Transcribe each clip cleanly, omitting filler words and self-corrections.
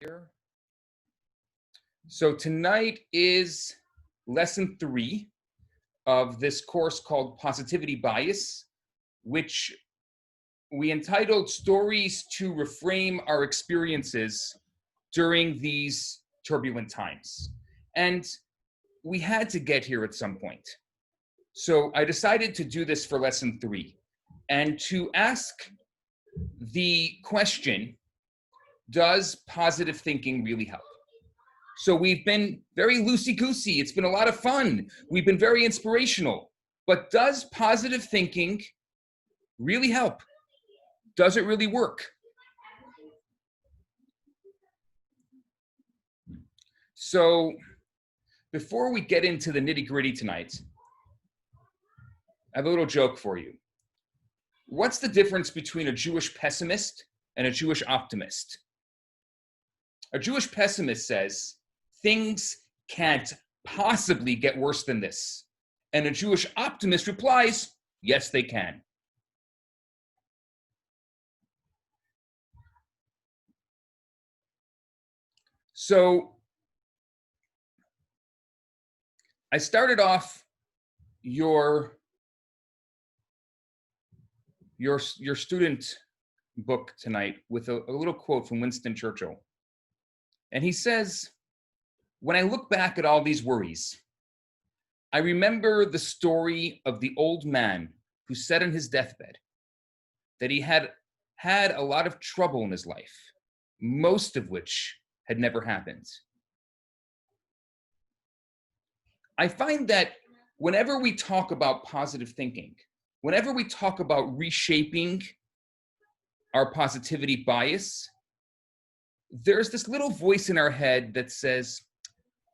Here. So tonight is lesson 3 of this course called Positivity Bias, which we entitled Stories to Reframe Our Experiences During These Turbulent Times. And we had to get here at some point. So I decided to do this for lesson 3 and to ask the question, does positive thinking really help? So we've been very loosey-goosey. It's been a lot of fun. We've been very inspirational. But does positive thinking really help? Does it really work? So before we get into the nitty-gritty tonight, I have a little joke for you. What's the difference between a Jewish pessimist and a Jewish optimist? A Jewish pessimist says, things can't possibly get worse than this. And a Jewish optimist replies, yes, they can. So I started off your student book tonight with a little quote from Winston Churchill. And he says, when I look back at all these worries, I remember the story of the old man who said on his deathbed that he had a lot of trouble in his life, most of which had never happened. I find that whenever we talk about positive thinking, whenever we talk about reshaping our positivity bias, there's this little voice in our head that says,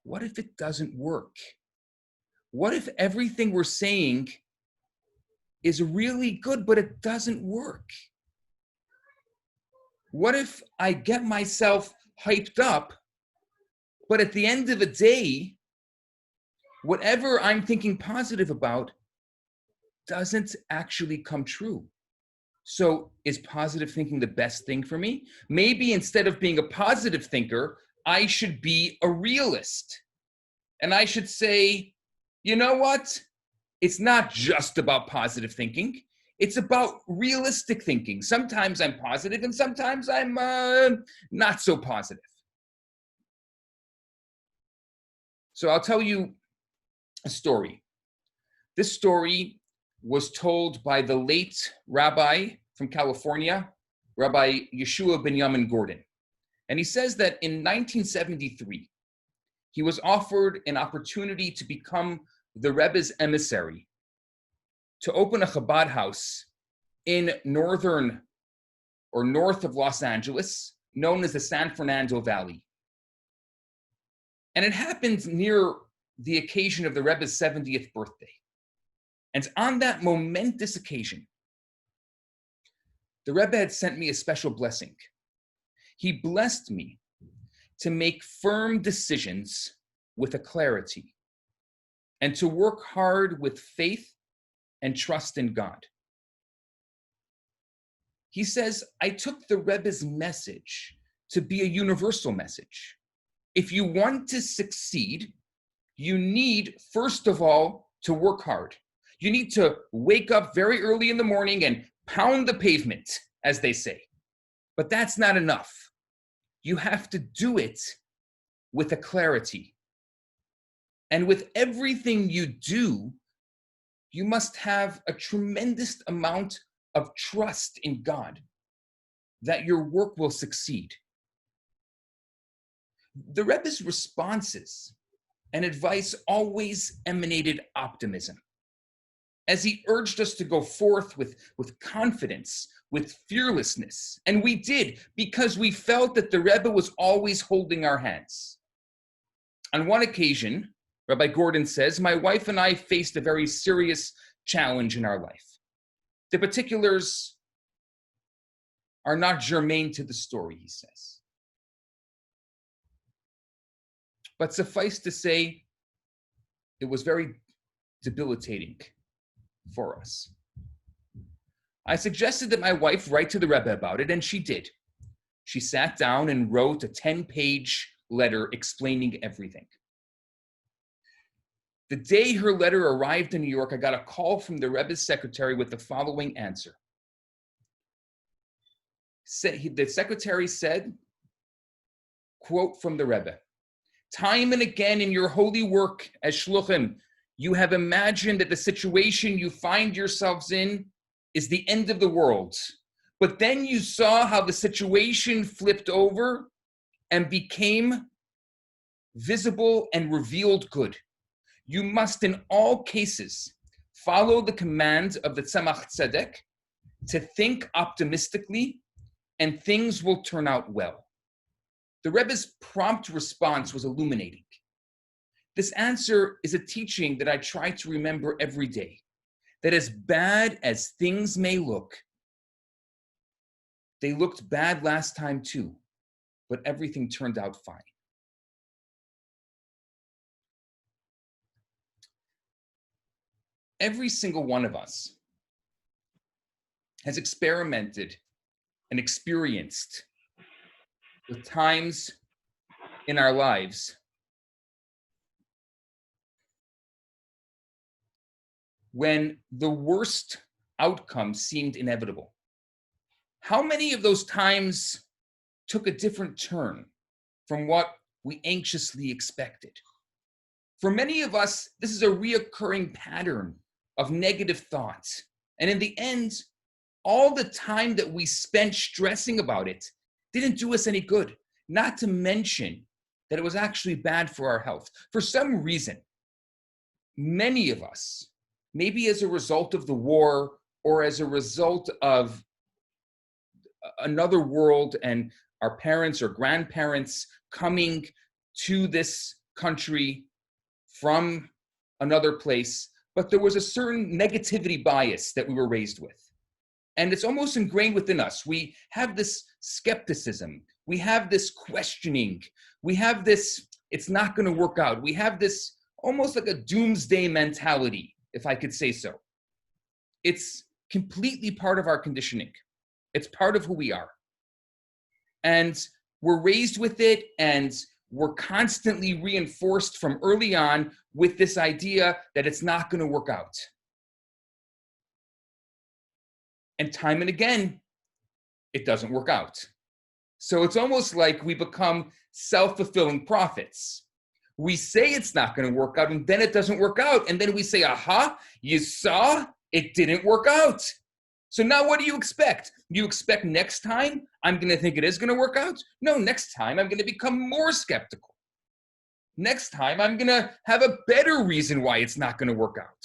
what if it doesn't work? What if everything we're saying is really good, but it doesn't work? What if I get myself hyped up, but at the end of the day, whatever I'm thinking positive about doesn't actually come true? So is positive thinking the best thing for me? Maybe instead of being a positive thinker, I should be a realist. And I should say, you know what? It's not just about positive thinking. It's about realistic thinking. Sometimes I'm positive and sometimes I'm not so positive. So I'll tell you a story. This story was told by the late Rabbi from California, Rabbi Yisroel Binyamin Gordon. And he says that in 1973, he was offered an opportunity to become the Rebbe's emissary, to open a Chabad house in north of Los Angeles, known as the San Fernando Valley. And it happened near the occasion of the Rebbe's 70th birthday. And on that momentous occasion, the Rebbe had sent me a special blessing. He blessed me to make firm decisions with a clarity and to work hard with faith and trust in God. He says, I took the Rebbe's message to be a universal message. If you want to succeed, you need, first of all, to work hard. You need to wake up very early in the morning and pound the pavement, as they say. But that's not enough. You have to do it with a clarity. And with everything you do, you must have a tremendous amount of trust in God that your work will succeed. The Rebbe's responses and advice always emanated optimism, as he urged us to go forth with confidence, with fearlessness. And we did, because we felt that the Rebbe was always holding our hands. On one occasion, Rabbi Gordon says, my wife and I faced a very serious challenge in our life. The particulars are not germane to the story, he says. But suffice to say, it was very debilitating for us. I suggested that my wife write to the Rebbe about it, and she did. she sat down and wrote a 10-page letter explaining everything. The day her letter arrived in New York, I got a call from the Rebbe's secretary with the following answer. The secretary said, quote from the Rebbe, "Time and again in your holy work as shluchim, you have imagined that the situation you find yourselves in is the end of the world. But then you saw how the situation flipped over and became visible and revealed good. You must in all cases follow the command of the Tzemach Tzedek to think optimistically and things will turn out well." The Rebbe's prompt response was illuminating. This answer is a teaching that I try to remember every day, that as bad as things may look, they looked bad last time too, but everything turned out fine. Every single one of us has experimented and experienced with times in our lives when the worst outcome seemed inevitable. How many of those times took a different turn from what we anxiously expected? For many of us, this is a reoccurring pattern of negative thoughts. And in the end, all the time that we spent stressing about it didn't do us any good, not to mention that it was actually bad for our health. For some reason, many of us, maybe as a result of the war or as a result of another world and our parents or grandparents coming to this country from another place, but there was a certain negativity bias that we were raised with. And it's almost ingrained within us. We have this skepticism. We have this questioning. We have this, it's not going to work out. We have this almost like a doomsday mentality, if I could say so. It's completely part of our conditioning. It's part of who we are. And we're raised with it, and we're constantly reinforced from early on with this idea that it's not going to work out. And time and again, it doesn't work out. So it's almost like we become self-fulfilling prophets. We say it's not going to work out, and then it doesn't work out. And then we say, aha, you saw, it didn't work out. So now what do you expect? You expect next time I'm going to think it is going to work out? No, next time I'm going to become more skeptical. Next time I'm going to have a better reason why it's not going to work out.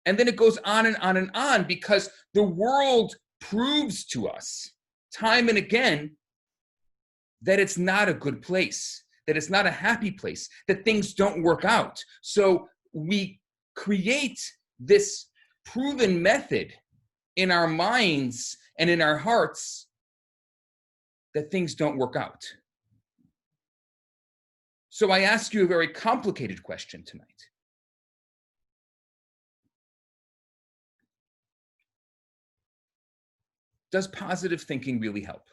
And then it goes on and on and on, because the world proves to us time and again that it's not a good place, that it's not a happy place, that things don't work out. So we create this proven method in our minds and in our hearts that things don't work out. So I ask you a very complicated question tonight. Does positive thinking really help?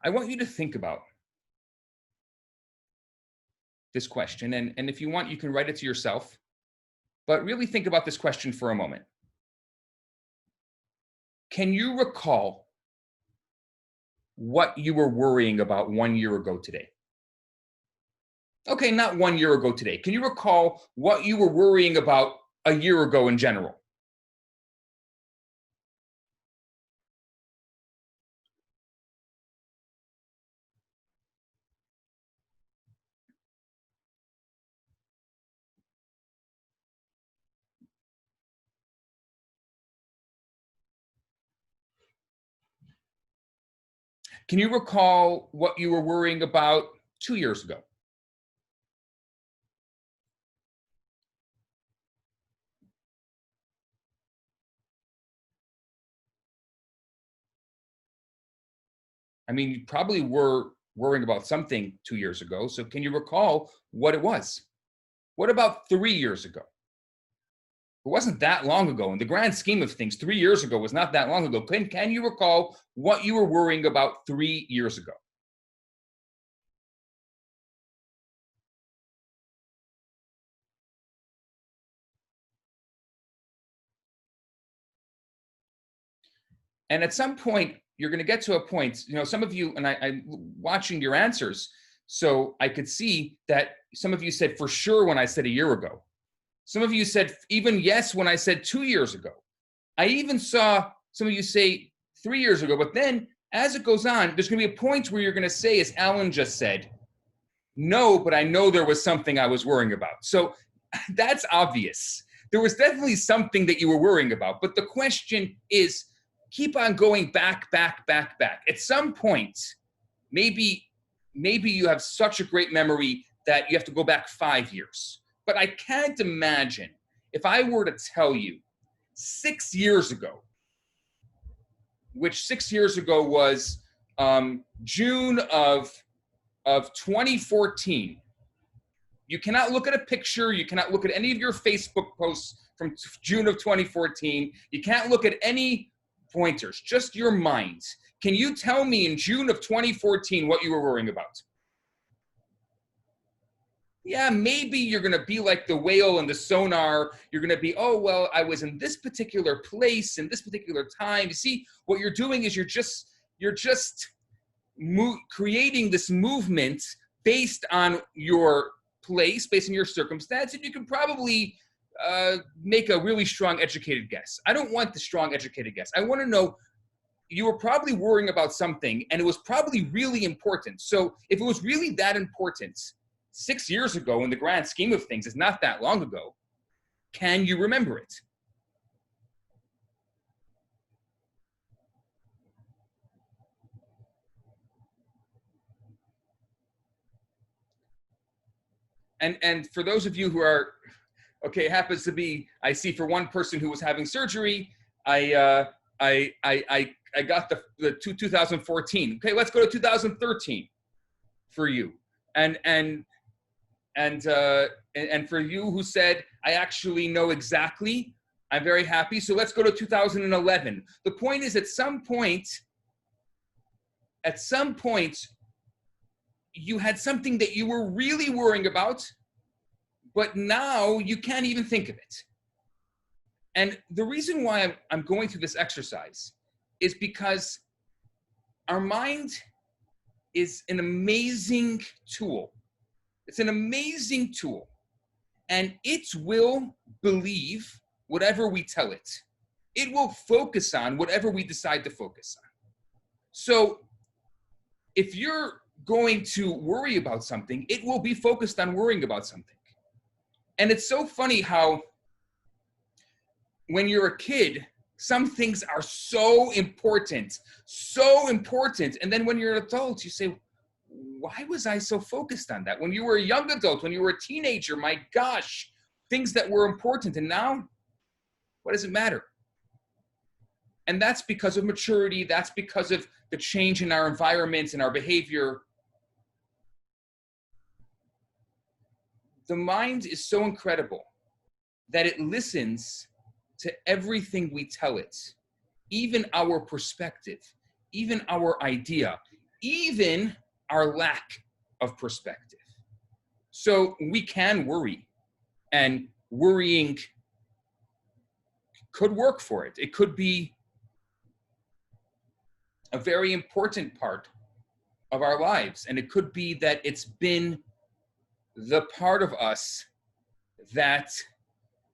I want you to think about this question, and if you want, you can write it to yourself, but really think about this question for a moment. Can you recall what you were worrying about 1 year ago today? Okay, not 1 year ago today. Can you recall what you were worrying about a year ago in general? Can you recall what you were worrying about 2 years ago? I mean, you probably were worrying about something 2 years ago. So can you recall what it was? What about 3 years ago? It wasn't that long ago. In the grand scheme of things, 3 years ago was not that long ago. Can you recall what you were worrying about 3 years ago? And at some point, you're going to get to a point, some of you, and I'm watching your answers, so I could see that some of you said for sure when I said a year ago. Some of you said even yes when I said 2 years ago. I even saw some of you say 3 years ago, but then as it goes on, there's going to be a point where you're going to say, as Alan just said, no, but I know there was something I was worrying about. So that's obvious. There was definitely something that you were worrying about, but the question is, keep on going back. At some point, maybe you have such a great memory that you have to go back 5 years. But I can't imagine if I were to tell you 6 years ago, which 6 years ago was June of 2014. You cannot look at a picture. You cannot look at any of your Facebook posts from June of 2014. You can't look at any pointers, just your mind. Can you tell me in June of 2014 what you were worrying about? Yeah, maybe you're going to be like the whale in the sonar. You're going to be, oh, well, I was in this particular place in this particular time. You see, what you're doing is you're just creating this movement based on your place, based on your circumstance, and you can probably make a really strong educated guess. I don't want the strong educated guess. I want to know you were probably worrying about something, and it was probably really important. So if it was really that important, 6 years ago in the grand scheme of things, is not that long ago, can you remember it? And for those of you who are, okay, it happens to be, I see for one person who was having surgery, I got the 2014. Okay, let's go to 2013 for you. And for you who said, I actually know exactly, I'm very happy. So let's go to 2011. The point is, at some point, you had something that you were really worrying about, but now you can't even think of it. And the reason why I'm going through this exercise is because our mind is an amazing tool. It's an amazing tool. And it will believe whatever we tell it. It will focus on whatever we decide to focus on. So if you're going to worry about something, it will be focused on worrying about something. And it's so funny how when you're a kid, some things are so important. And then when you're an adult, you say, why was I so focused on that? When you were a young adult, when you were a teenager, my gosh, things that were important. And now, what does it matter? And that's because of maturity. That's because of the change in our environments and our behavior. The mind is so incredible that it listens to everything we tell it, even our perspective, even our idea, even our lack of perspective. So we can worry, and worrying could work for it. It could be a very important part of our lives, and it could be that it's been the part of us that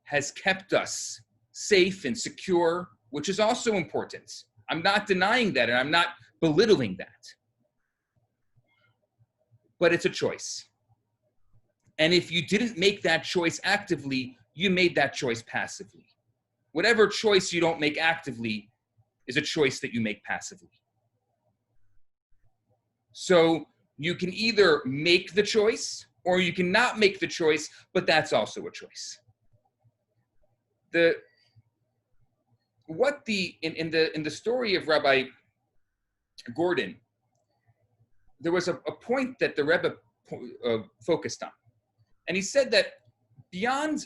has kept us safe and secure, which is also important. I'm not denying that, and I'm not belittling that. But it's a choice. And if you didn't make that choice actively, you made that choice passively. Whatever choice you don't make actively is a choice that you make passively. So you can either make the choice or you cannot make the choice, but that's also a choice. In the story of Rabbi Gordon, there was a point that the Rebbe focused on. And he said that beyond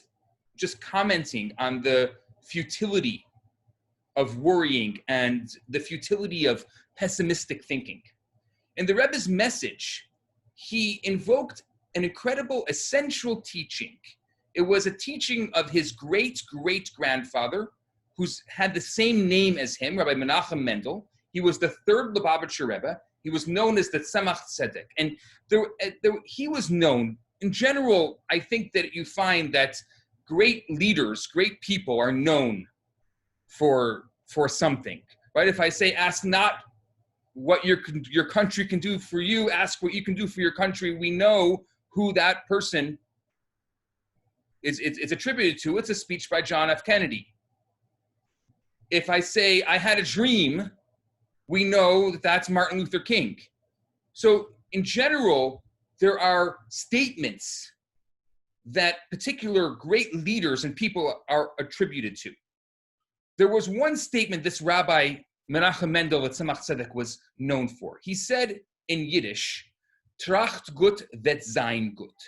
just commenting on the futility of worrying and the futility of pessimistic thinking. In the Rebbe's message, he invoked an incredible essential teaching. It was a teaching of his great-great-grandfather, who's had the same name as him, Rabbi Menachem Mendel. He was the third Lubavitcher Rebbe. He was known as the Tzemach Tzedek. And he was known, in general, I think that you find that great leaders, great people are known for something, right? If I say, ask not what your country can do for you, ask what you can do for your country, we know who that person is. It's attributed to. It's a speech by John F. Kennedy. If I say, I had a dream, we know that that's Martin Luther King. So in general, there are statements that particular great leaders and people are attributed to. There was one statement this Rabbi Menachem Mendel at Tzemach Tzedek was known for. He said in Yiddish, Tracht gut vet sein gut.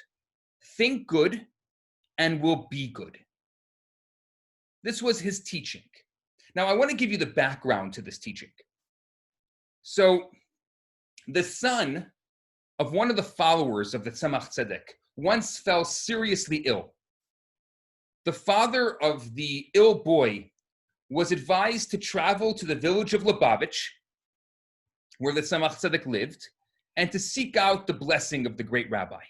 Think good and will be good. This was his teaching. Now, I want to give you the background to this teaching. So, the son of one of the followers of the Tzemach Tzedek once fell seriously ill. The father of the ill boy was advised to travel to the village of Lubavitch, where the Tzemach Tzedek lived, and to seek out the blessing of the great rabbi.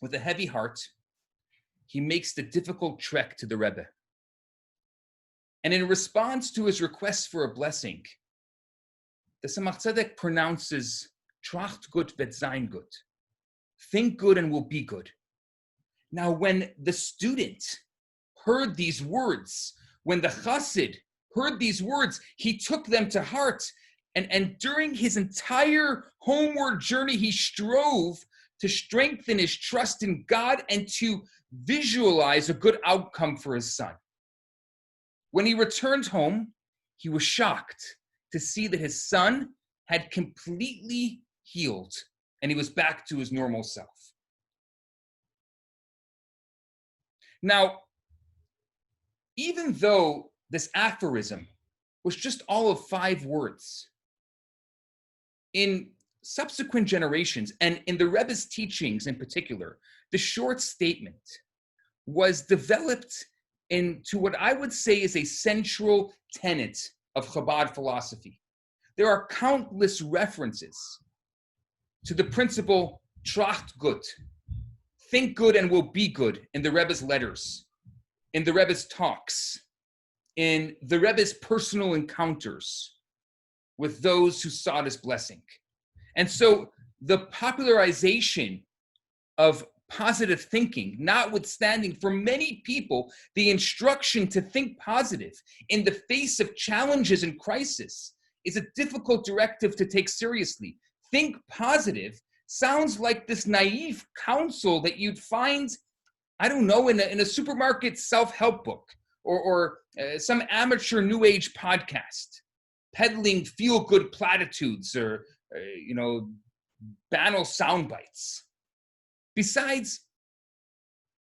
With a heavy heart, he makes the difficult trek to the Rebbe. And in response to his request for a blessing, the Tzemach Tzedek pronounces, Tracht gut vet sein gut. Think good and will be good. Now, when the student heard these words, when the chassid heard these words, he took them to heart. And during his entire homeward journey, he strove to strengthen his trust in God and to visualize a good outcome for his son. When he returned home, he was shocked to see that his son had completely healed and he was back to his normal self. Now, even though this aphorism was just all of 5 words, in subsequent generations, and in the Rebbe's teachings in particular, the short statement was developed into what I would say is a central tenet of Chabad philosophy. There are countless references to the principle Tracht gut, think good and will be good, in the Rebbe's letters, in the Rebbe's talks, in the Rebbe's personal encounters with those who sought his blessing. And so the popularization of positive thinking, notwithstanding for many people the instruction to think positive in the face of challenges and crisis, is a difficult directive to take seriously. Think positive sounds like this naive counsel that you'd find, I don't know, in a supermarket self-help book or some amateur New Age podcast, peddling feel-good platitudes or, banal sound bites. Besides,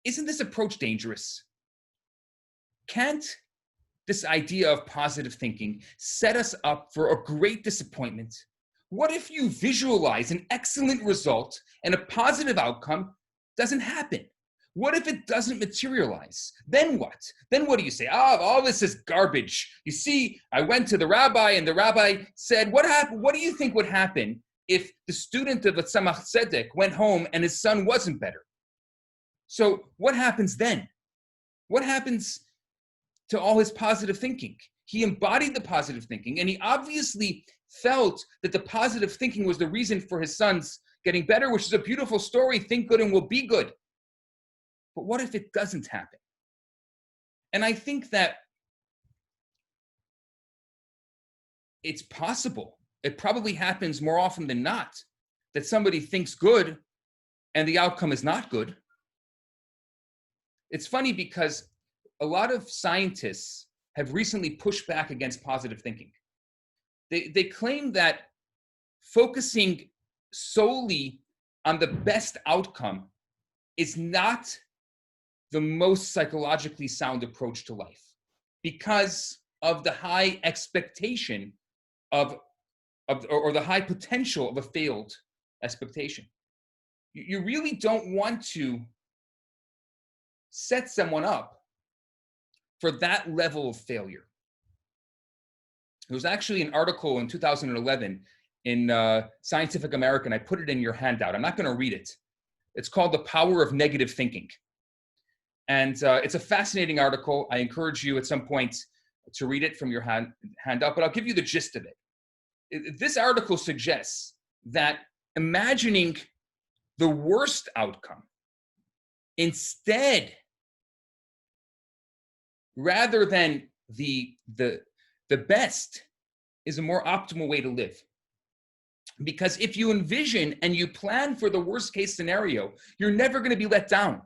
isn't this approach dangerous? Can't this idea of positive thinking set us up for a great disappointment? What if you visualize an excellent result and a positive outcome doesn't happen? What if it doesn't materialize? Then what? Then what do you say? All this is garbage. You see, I went to the rabbi and the rabbi said, what happened? What do you think would happen if the student of a Tzemach Tzedek went home and his son wasn't better? So what happens then? What happens to all his positive thinking? He embodied the positive thinking, and he obviously felt that the positive thinking was the reason for his son's getting better, which is a beautiful story. Think good and will be good. But what if it doesn't happen? And I think that it's possible, it probably happens more often than not, that somebody thinks good and the outcome is not good. It's funny because a lot of scientists have recently pushed back against positive thinking. They claim that focusing solely on the best outcome is not the most psychologically sound approach to life because of the high expectation of or the high potential of a failed expectation. You really don't want to set someone up for that level of failure. There was actually an article in 2011 in Scientific American. I put it in your handout. I'm not going to read it. It's called The Power of Negative Thinking. And it's a fascinating article. I encourage you at some point to read it from your handout, but I'll give you the gist of it. This article suggests that imagining the worst outcome instead, rather than the best, is a more optimal way to live. Because if you envision and you plan for the worst case scenario, you're never going to be let down.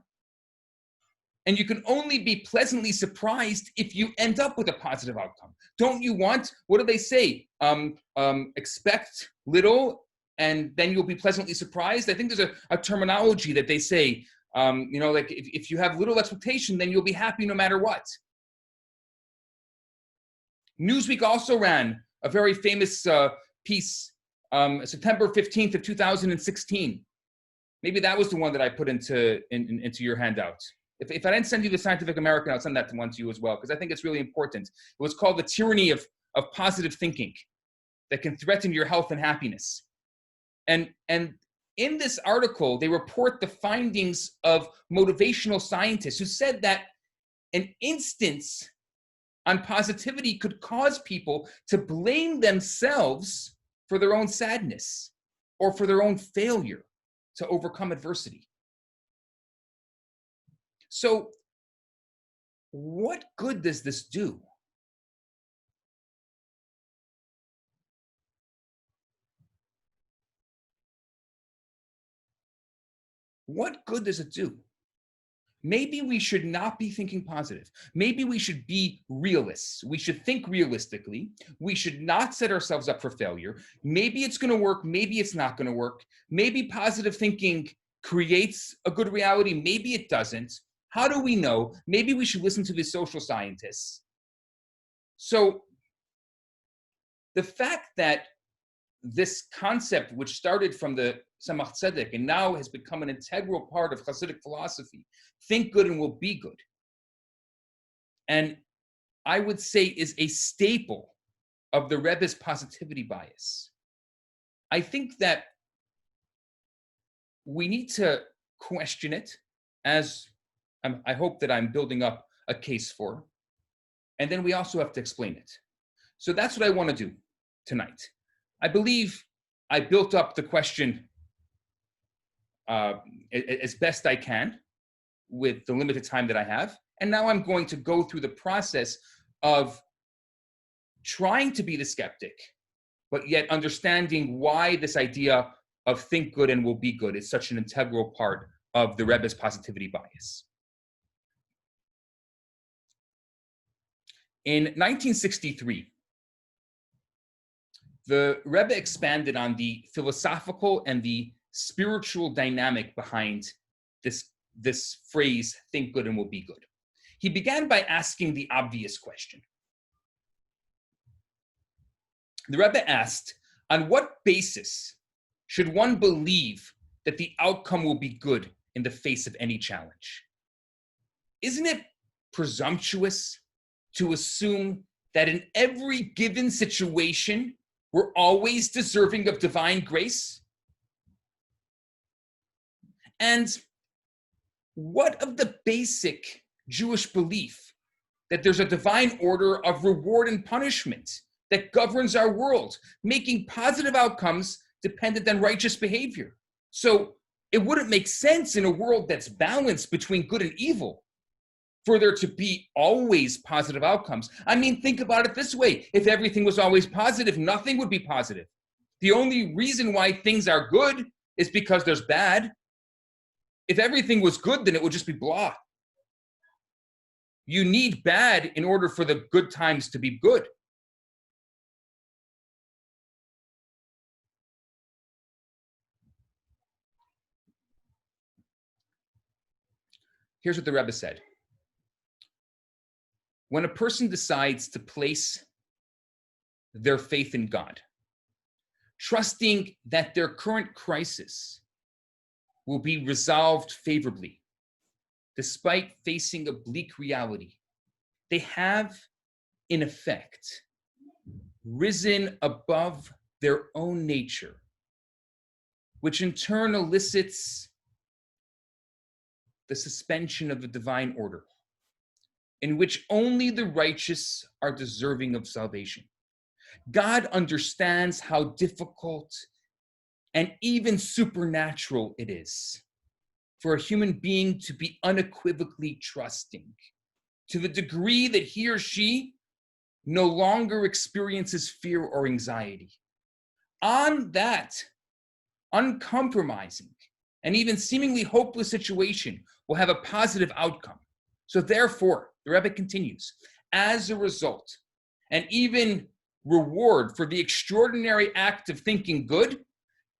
And you can only be pleasantly surprised if you end up with a positive outcome. Don't you want, what do they say? Expect little and then you'll be pleasantly surprised. I think there's a terminology that they say, like if you have little expectation, then you'll be happy no matter what. Newsweek also ran a very famous piece, September 15th of 2016. Maybe that was the one that I put into your handout. If I didn't send you the Scientific American, I'll send that one to you as well, because I think it's really important. It was called The Tyranny of Positive Thinking that can threaten your health and happiness. And in this article, they report the findings of motivational scientists who said that an instance on positivity could cause people to blame themselves for their own sadness or for their own failure to overcome adversity. So, what good does this do? What good does it do? Maybe we should not be thinking positive. Maybe we should be realists. We should think realistically. We should not set ourselves up for failure. Maybe it's going to work. Maybe it's not going to work. Maybe positive thinking creates a good reality. Maybe it doesn't. How do we know? Maybe we should listen to the social scientists. So the fact that this concept, which started from the Tzemach Tzedek and now has become an integral part of Hasidic philosophy, think good and will be good, and I would say is a staple of the Rebbe's positivity bias. I think that we need to question it, as I hope that I'm building up a case for, and then we also have to explain it. So that's what I want to do tonight. I believe I built up the question as best I can with the limited time that I have. And now I'm going to go through the process of trying to be the skeptic, but yet understanding why this idea of think good and will be good is such an integral part of the Rebbe's positivity bias. In 1963, the Rebbe expanded on the philosophical and the spiritual dynamic behind this phrase, think good and will be good. He began by asking the obvious question. The Rebbe asked, on what basis should one believe that the outcome will be good in the face of any challenge? Isn't it presumptuous to assume that in every given situation, we're always deserving of divine grace? And what of the basic Jewish belief that there's a divine order of reward and punishment that governs our world, making positive outcomes dependent on righteous behavior? So it wouldn't make sense in a world that's balanced between good and evil for there to be always positive outcomes. I mean, think about it this way. If everything was always positive, nothing would be positive. The only reason why things are good is because there's bad. If everything was good, then it would just be blah. You need bad in order for the good times to be good. Here's what the Rebbe said. When a person decides to place their faith in God, trusting that their current crisis will be resolved favorably, despite facing a bleak reality, they have, in effect, risen above their own nature, which in turn elicits the suspension of the divine order, in which only the righteous are deserving of salvation. God understands how difficult and even supernatural it is for a human being to be unequivocally trusting, to the degree that he or she no longer experiences fear or anxiety. On that uncompromising and even seemingly hopeless situation will have a positive outcome. So therefore, the Rebbe continues, as a result, and even reward for the extraordinary act of thinking good,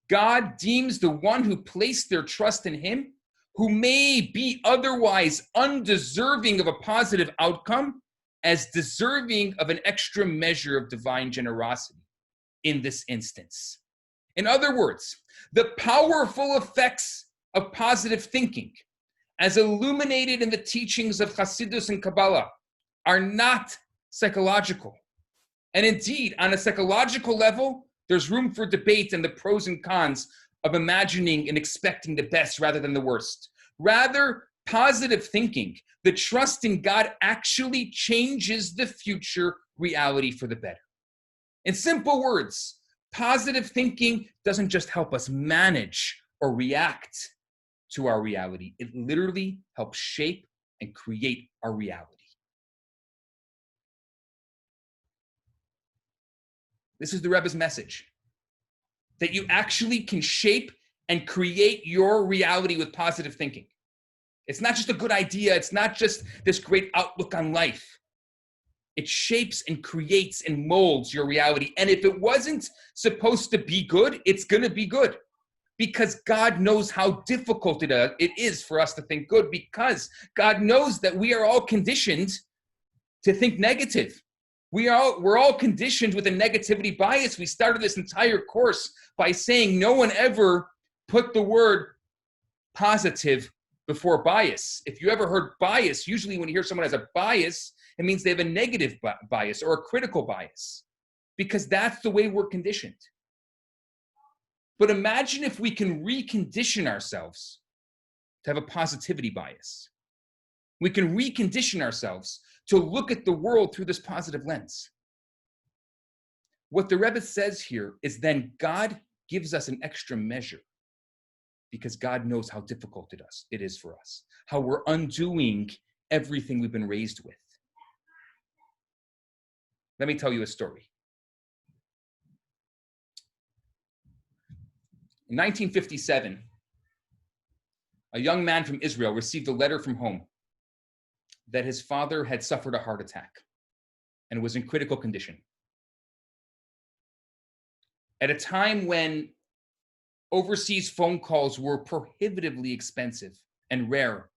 God deems the one who placed their trust in him, who may be otherwise undeserving of a positive outcome, as deserving of an extra measure of divine generosity in this instance. In other words, the powerful effects of positive thinking, as illuminated in the teachings of Hasidus and Kabbalah, are not psychological. And indeed, on a psychological level, there's room for debate and the pros and cons of imagining and expecting the best rather than the worst. Rather, positive thinking, the trust in God, actually changes the future reality for the better. In simple words, positive thinking doesn't just help us manage or react to our reality. It literally helps shape and create our reality. This is the Rebbe's message, that you actually can shape and create your reality with positive thinking. It's not just a good idea. It's not just this great outlook on life. It shapes and creates and molds your reality. And if it wasn't supposed to be good, it's going to be good. Because God knows how difficult it is for us to think good, because God knows that we are all conditioned to think negative. We're all conditioned with a negativity bias. We started this entire course by saying no one ever put the word positive before bias. If you ever heard bias, usually when you hear someone has a bias, it means they have a negative bias or a critical bias, because that's the way we're conditioned. But imagine if we can recondition ourselves to have a positivity bias. We can recondition ourselves to look at the world through this positive lens. What the Rebbe says here is then God gives us an extra measure, because God knows how difficult it is for us, how we're undoing everything we've been raised with. Let me tell you a story. In 1957, a young man from Israel received a letter from home that his father had suffered a heart attack and was in critical condition. At a time when overseas phone calls were prohibitively expensive and rare,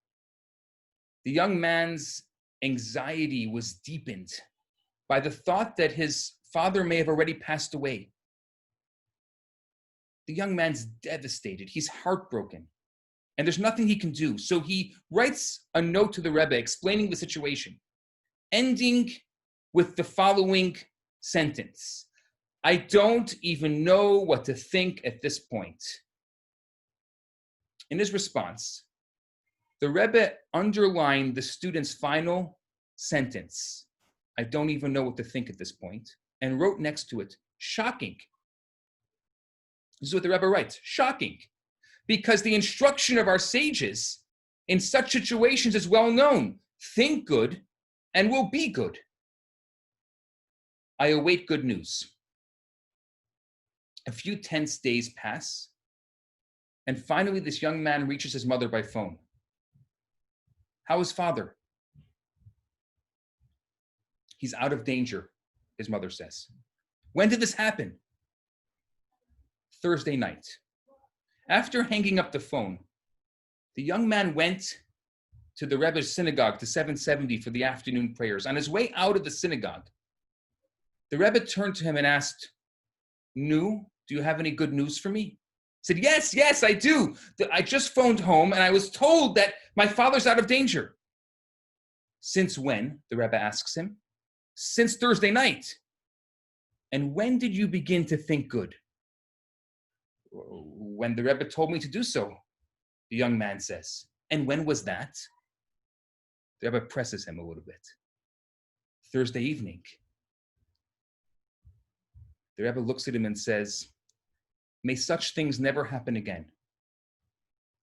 the young man's anxiety was deepened by the thought that his father may have already passed away. The young man's devastated. He's heartbroken. And there's nothing he can do. So he writes a note to the Rebbe explaining the situation, ending with the following sentence: I don't even know what to think at this point. In his response, the Rebbe underlined the student's final sentence, I don't even know what to think at this point, and wrote next to it, shocking. This is what the Rebbe writes, shocking. Because the instruction of our sages in such situations is well known. Think good and will be good. I await good news. A few tense days pass, and finally this young man reaches his mother by phone. How is father? He's out of danger, his mother says. When did this happen? Thursday night. After hanging up the phone, the young man went to the Rebbe's synagogue, to 770 for the afternoon prayers. On his way out of the synagogue, the Rebbe turned to him and asked, "Nu, do you have any good news for me?" He said, yes, I do. I just phoned home and I was told that my father's out of danger. Since when? The Rebbe asks him. Since Thursday night. And when did you begin to think good? When the Rebbe told me to do so, the young man says. And when was that? The Rebbe presses him a little bit. Thursday evening. The Rebbe looks at him and says, may such things never happen again.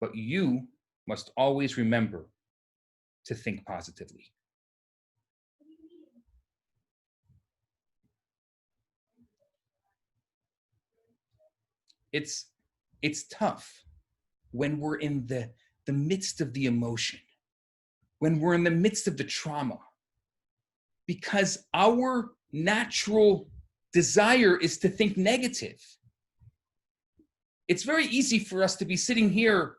But you must always remember to think positively. It's tough when we're in the midst of the emotion, when we're in the midst of the trauma, because our natural desire is to think negative. It's very easy for us to be sitting here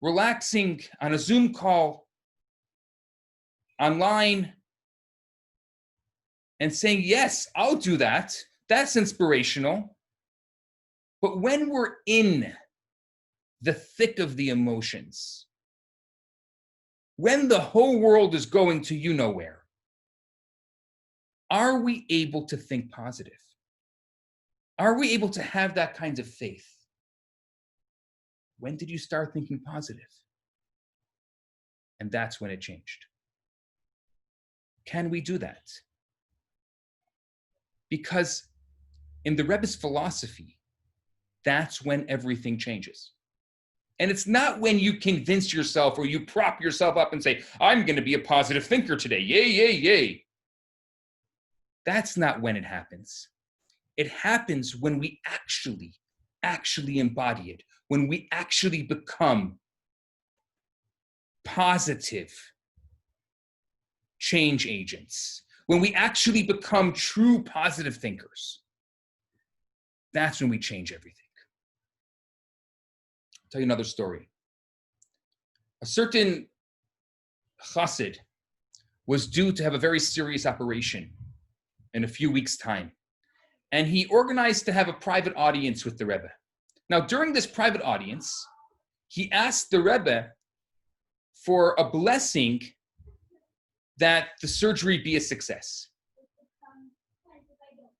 relaxing on a Zoom call online and saying, yes, I'll do that. That's inspirational. But when we're in the thick of the emotions, when the whole world is going to you know where, are we able to think positive? Are we able to have that kind of faith? When did you start thinking positive? And that's when it changed. Can we do that? Because in the Rebbe's philosophy, that's when everything changes. And it's not when you convince yourself or you prop yourself up and say, I'm going to be a positive thinker today. Yay, yay, yay. That's not when it happens. It happens when we actually embody it, when we actually become positive change agents, when we actually become true positive thinkers. That's when we change everything. I'll tell you another story. A certain chassid was due to have a very serious operation in a few weeks' time. And he organized to have a private audience with the Rebbe. Now, during this private audience, he asked the Rebbe for a blessing that the surgery be a success.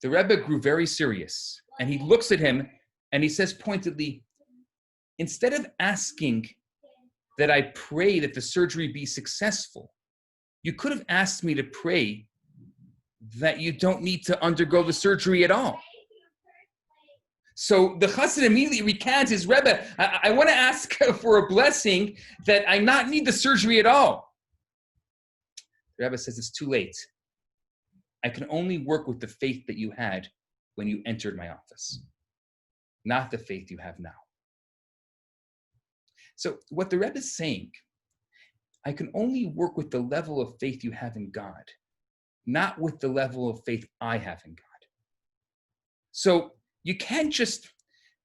The Rebbe grew very serious, and he looks at him and he says pointedly, instead of asking that I pray that the surgery be successful, you could have asked me to pray that you don't need to undergo the surgery at all. So the chassid immediately recants his Rebbe, I want to ask for a blessing that I not need the surgery at all. The Rebbe says, it's too late. I can only work with the faith that you had when you entered my office, not the faith you have now. So what the Rebbe is saying, I can only work with the level of faith you have in God, not with the level of faith I have in God. So you can't just,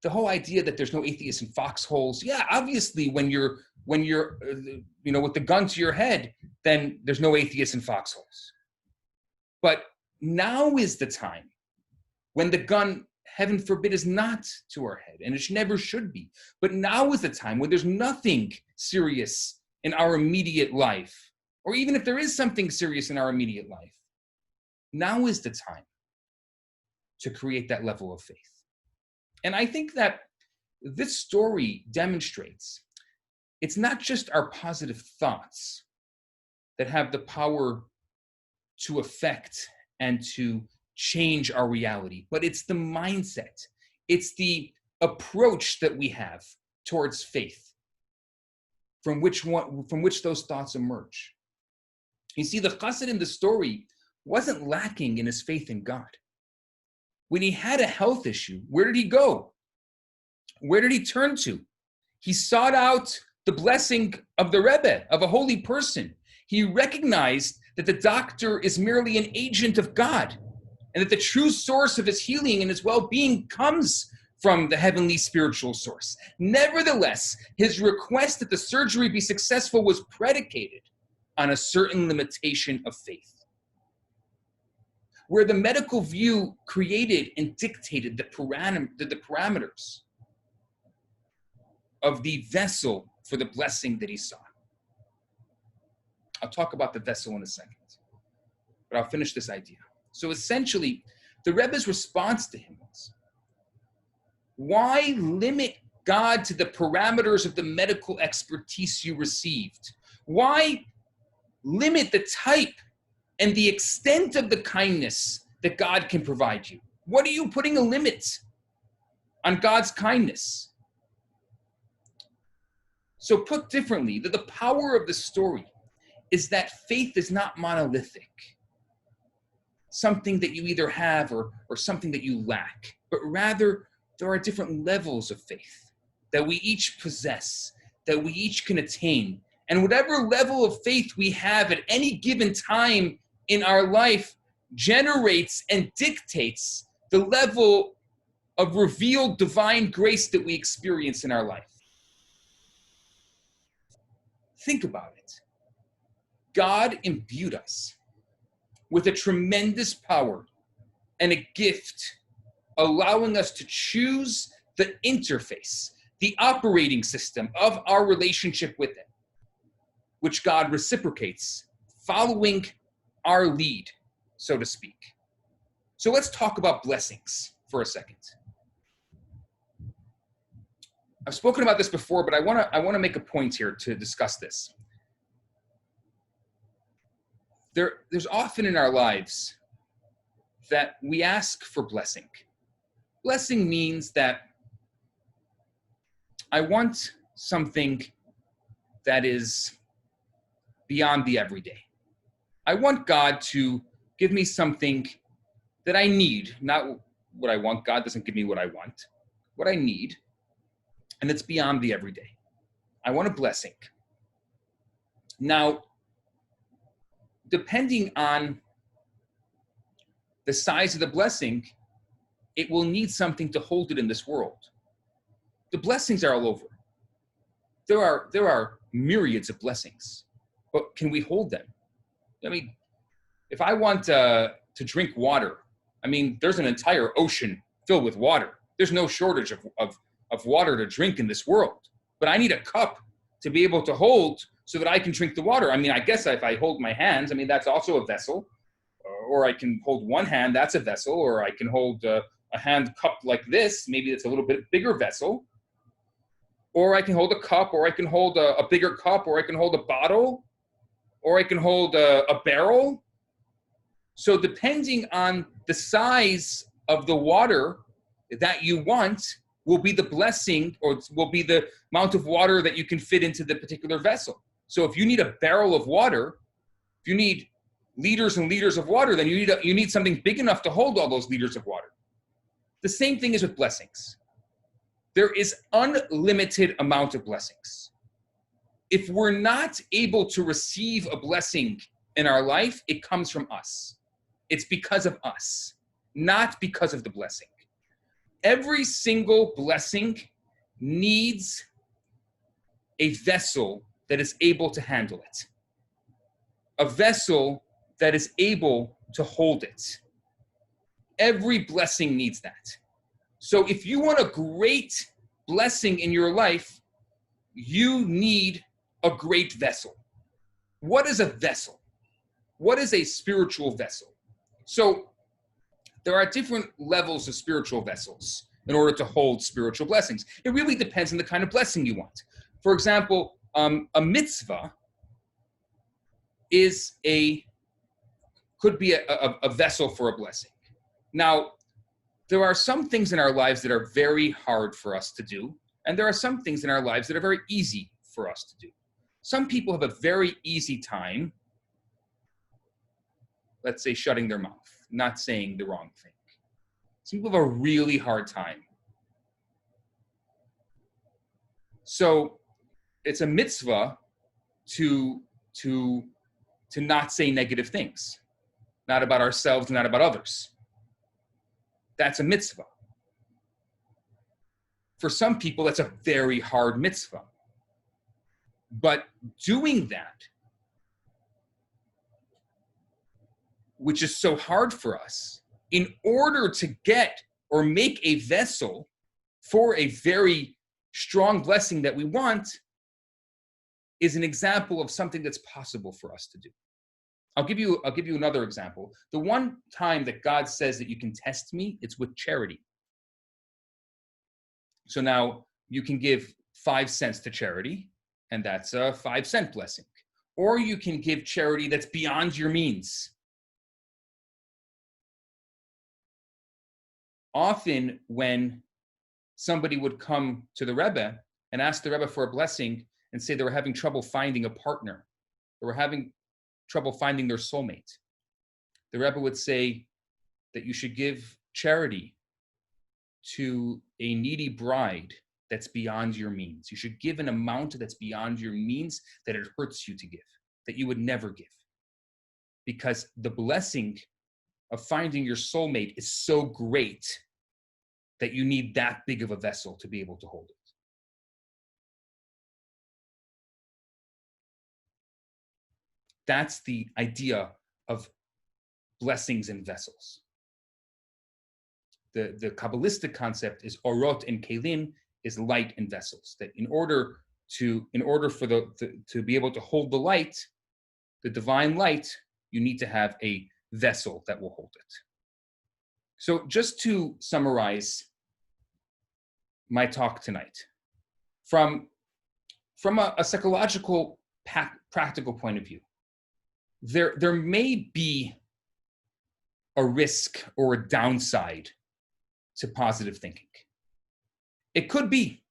the whole idea that there's no atheists in foxholes. Yeah, obviously when you're with the gun to your head, then there's no atheists in foxholes. But now is the time when the gun, heaven forbid, is not to our head, and it never should be. But now is the time when there's nothing serious in our immediate life, or even if there is something serious in our immediate life, now is the time to create that level of faith. And I think that this story demonstrates it's not just our positive thoughts that have the power to affect and to change our reality, but it's the mindset. It's the approach that we have towards faith from which those thoughts emerge. You see, the chassid in the story wasn't lacking in his faith in God. When he had a health issue, where did he go? Where did he turn to? He sought out the blessing of the Rebbe, of a holy person. He recognized that the doctor is merely an agent of God, and that the true source of his healing and his well-being comes from the heavenly spiritual source. Nevertheless, his request that the surgery be successful was predicated on a certain limitation of faith, where the medical view created and dictated the parameters of the vessel for the blessing that he saw. I'll talk about the vessel in a second, but I'll finish this idea. So essentially, the Rebbe's response to him was, why limit God to the parameters of the medical expertise you received? Why limit the type and the extent of the kindness that God can provide you? What are you putting a limit on God's kindness? So put differently, the power of the story is that faith is not monolithic, something that you either have or something that you lack, but rather there are different levels of faith that we each possess, that we each can attain. And whatever level of faith we have at any given time in our life generates and dictates the level of revealed divine grace that we experience in our life. Think about it. God imbued us with a tremendous power and a gift, allowing us to choose the interface, the operating system of our relationship with Him, which God reciprocates, following our lead, so to speak. So let's talk about blessings for a second. I've spoken about this before, but I want to make a point here to discuss this. There's often in our lives that we ask for blessing. Blessing means that I want something that is beyond the everyday. I want God to give me something that I need, not what I want. God doesn't give me what I want, what I need, and it's beyond the everyday. I want a blessing. Now, depending on the size of the blessing, it will need something to hold it in this world. The blessings are all over. There are myriads of blessings, but can we hold them? I mean, if I want to drink water, I mean, there's an entire ocean filled with water. There's no shortage of water to drink in this world, but I need a cup to be able to hold so that I can drink the water. I mean, I guess if I hold my hands, I mean, that's also a vessel, or I can hold one hand, that's a vessel, or I can hold a hand cup like this, maybe it's a little bit bigger vessel, or I can hold a cup, or I can hold a bigger cup, or I can hold a bottle, or I can hold a barrel. So depending on the size of the water that you want will be the blessing, or will be the amount of water that you can fit into the particular vessel. So if you need a barrel of water, if you need liters and liters of water, then you need something big enough to hold all those liters of water. The same thing is with blessings. There is unlimited amount of blessings. If we're not able to receive a blessing in our life, it comes from us. It's because of us, not because of the blessing. Every single blessing needs a vessel that is able to handle it. A vessel that is able to hold it. Every blessing needs that. So if you want a great blessing in your life, you need a great vessel. What is a vessel? What is a spiritual vessel? So there are different levels of spiritual vessels in order to hold spiritual blessings. It really depends on the kind of blessing you want. For example, a mitzvah could be a vessel for a blessing. Now, there are some things in our lives that are very hard for us to do, and there are some things in our lives that are very easy for us to do. Some people have a very easy time, let's say, shutting their mouth, not saying the wrong thing. Some people have a really hard time. So it's a mitzvah to not say negative things, not about ourselves, not about others. That's a mitzvah. for some people, that's a very hard mitzvah. But doing that, which is so hard for us, in order to get or make a vessel for a very strong blessing that we want, is an example of something that's possible for us to do. I'll give you another example. The one time that God says that you can test me, it's with charity. So now you can give 5 cents to charity, and that's a 5-cent blessing. Or you can give charity that's beyond your means. Often when somebody would come to the Rebbe and ask the Rebbe for a blessing and say they were having trouble finding a partner, they were having trouble finding their soulmate, the Rebbe would say that you should give charity to a needy bride that's beyond your means. You should give an amount that's beyond your means, that it hurts you to give, that you would never give. Because the blessing of finding your soulmate is so great that you need that big of a vessel to be able to hold it. That's the idea of blessings and vessels. The Kabbalistic concept is orot and kelim, is light and vessels. That in order to be able to hold the light, the divine light, you need to have a vessel that will hold it. So just to summarize my talk tonight, from a psychological, practical point of view, there may be a risk or a downside to positive thinking. It could be,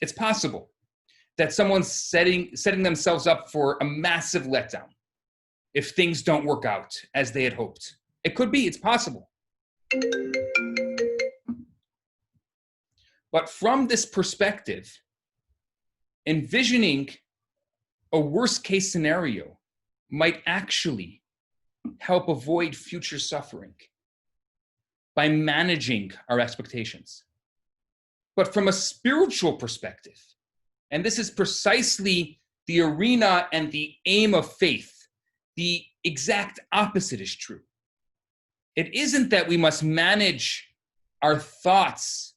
it's possible, that someone's setting themselves up for a massive letdown if things don't work out as they had hoped. It could be, it's possible. But from this perspective, envisioning a worst case scenario might actually help avoid future suffering by managing our expectations. But from a spiritual perspective, and this is precisely the arena and the aim of faith, the exact opposite is true. It isn't that we must manage our thoughts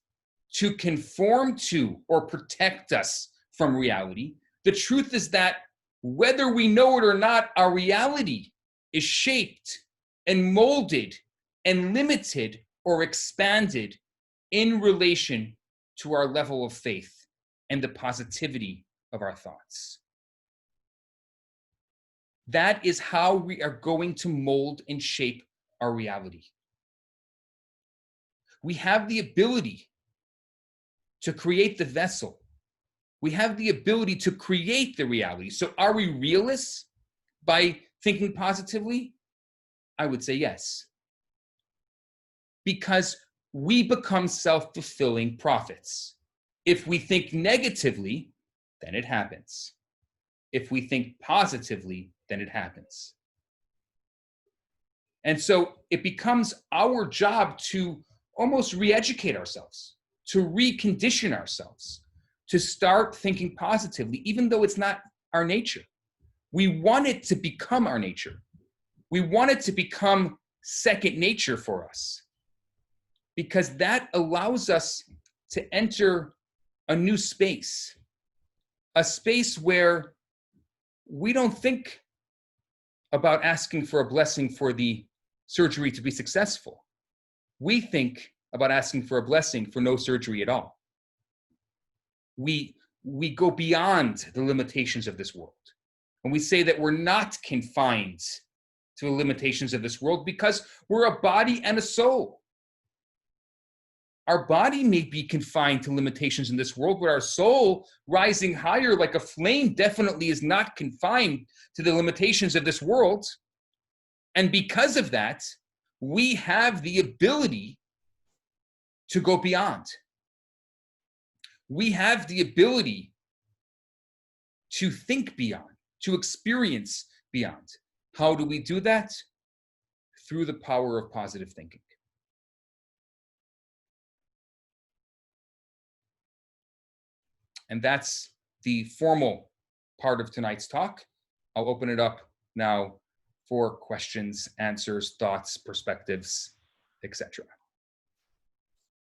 to conform to or protect us from reality. The truth is that whether we know it or not, our reality is shaped and molded and limited or expanded in relation to our level of faith and the positivity of our thoughts. That is how we are going to mold and shape our reality. We have the ability to create the vessel. We have the ability to create the reality. So are we realists by thinking positively? I would say yes. Because we become self-fulfilling prophets. If we think negatively, then it happens. If we think positively, then it happens. And so it becomes our job to almost re-educate ourselves, to recondition ourselves, to start thinking positively, even though it's not our nature. We want it to become our nature. We want it to become second nature for us, because that allows us to enter a new space, a space where we don't think about asking for a blessing for the surgery to be successful. We think about asking for a blessing for no surgery at all. We go beyond the limitations of this world. And we say that we're not confined to the limitations of this world because we're a body and a soul. Our body may be confined to limitations in this world, but our soul, rising higher like a flame, definitely is not confined to the limitations of this world. And because of that, we have the ability to go beyond. We have the ability to think beyond, to experience beyond. How do we do that? Through the power of positive thinking. And that's the formal part of tonight's talk. I'll open it up now for questions, answers, thoughts, perspectives, etc.